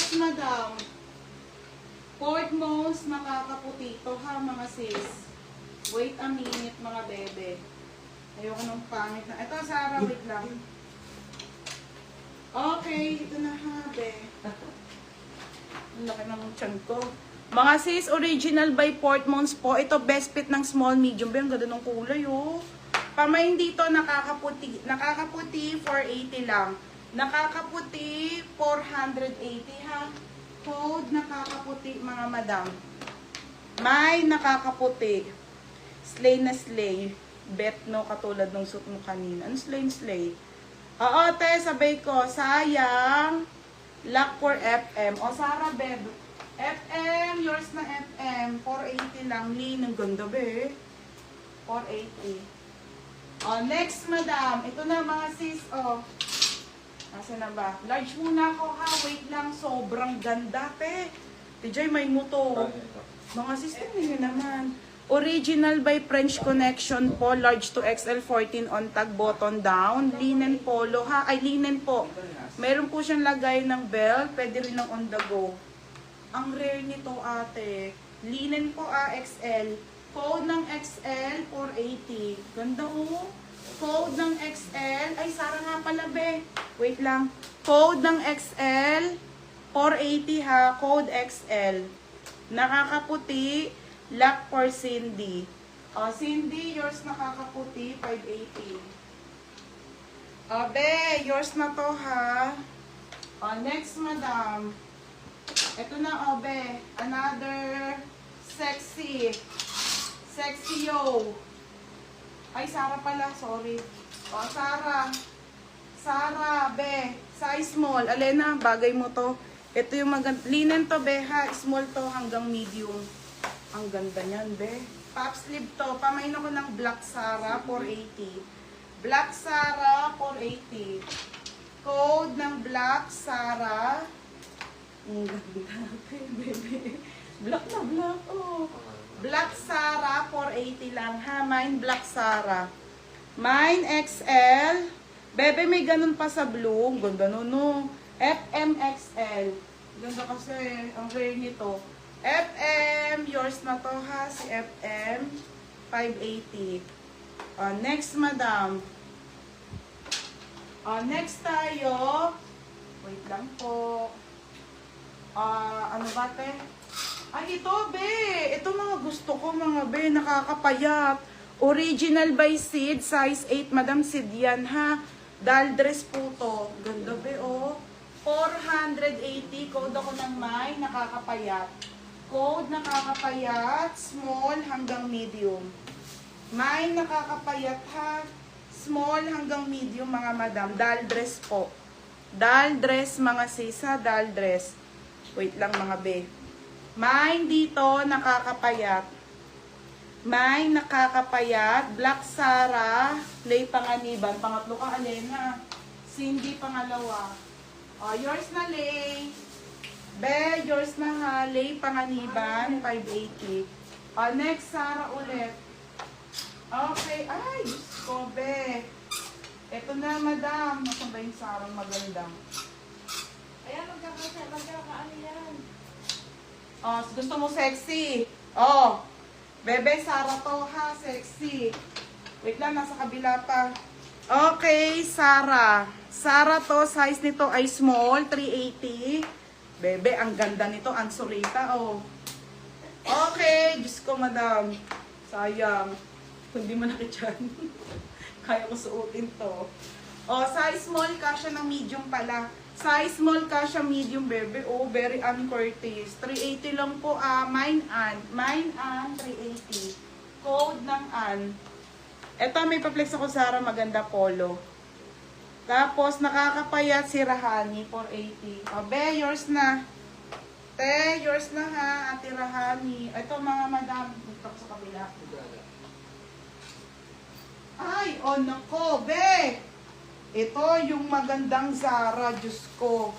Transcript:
next, madam. Portmost nakakaputi. Ito ha, mga sis. Wait a minute, mga bebe. Ayoko nung pangit na. Ito, Sarah, wait lang. Okay, ito na ha, be. Ang laki ng tiyan ko. Mga sis, original by Portmost po. Ito, best fit ng small, medium. Be, ang ganda ng kulay, oh. Pamain dito, nakakaputi. Nakakaputi, 480 lang. Nakakaputi, 480 ha. Code, nakakaputi, mga madam. May nakakaputi. Slay na slay. Bet, no, katulad ng suit mo kanina. Ano slay na slay? Oo, te, sabay ko, sayang. Lock for FM. O, Sarah, beb. FM, yours na FM. 480 lang. Lean, ang ganda, be. 480. O, next, madam. Ito na, mga sis, o. Asa na ba? Large muna ako, ha. Wait lang, sobrang ganda, pe. TJ, may motor. Mga sis, tingnan nyo naman. Original by French Connection po, large to XL 14 on tag button down. Linen polo ha, ay linen po. Meron po siyang lagay ng belt, pwede rin ng on the go. Ang rare nito ate. Linen po XL. Code ng XL 480. Ganda oh. Code ng XL, ay Sarah nga pala be. Wait lang. Code ng XL 480 ha, code XL. Nakakaputi. Lock for Cindy. Cindy, yours nakakaputi, 580. Be, yours na to ha. Next, madam. Ito na, be. Another sexy. Sexy yo. Ay, Sarah pala, sorry. Sarah. Sarah, be. Size small. Alena, bagay mo to. Ito yung linen to, be ha. Small to hanggang medium. Ang ganda niyan, be. Pop sleeve to. Pamain ako ng Black Sarah, 480. Black Sarah, 480. Code ng Black Sarah. Ang ganda, bebe. Black na black, oh. Black Sarah, 480 lang, ha. Mine Black Sarah. Mine XL. Bebe, may ganun pa sa blue. Ang ganda no, no. FMXL. Ganda kasi, ang rare nito. FM, yours na to ha, si FM, 580. Next, madam. Next tayo, wait lang po. Ano ba, te? Ay, ito, be. Ito mga gusto ko, mga be, nakakapayat. Original by Sid, size 8, Madam Sid yan, ha. Doll dress po to. Ganda, be, oh. 480, code ako ng may, nakakapayat. Code nakakapayat, small hanggang medium. May nakakapayat ha, small hanggang medium mga madam. Doll dress po. Doll dress mga sisa, doll dress. Wait lang mga be. May dito nakakapayat. May nakakapayat. Black Sarah, Lay Panganiban. Pangatlo ka, Alena. Cindy pangalawa. Yours na, Lay. Be, yours na ha. Lay Panganiban, 580. Next, Sarah ulit. Okay. Ay, Diyos ko, be. Ito na, madam. Nasaan ba yung Sarah maganda? Ayan, magkakaano yan. Gusto mo sexy? Bebe, Sarah to ha. Sexy. Wait lang, nasa kabila pa. Okay, Sarah. Sarah to, size nito ay small, 380. Bebe, ang ganda nito, ang surita, oh. Okay, Diyos ko, madam. Sayang. Hindi mo nakityan. Kaya ko suotin to. Size small, kasya ng medium pala. Size small, kasya medium, bebe. Very un-Curtis. 380 lang po, Mine Ann. Mine Ann, 380. Code ng Ann. Ito, may pa-flex ako, Sarah, maganda polo. Tapos, nakakapayat si Rahani, 480. Be, yours na. Te, yours na ha, Ate Rahani. Ito, mga madam. Dito sa kabila. Ay, nako, be. Ito, yung magandang Zara, Diyos ko.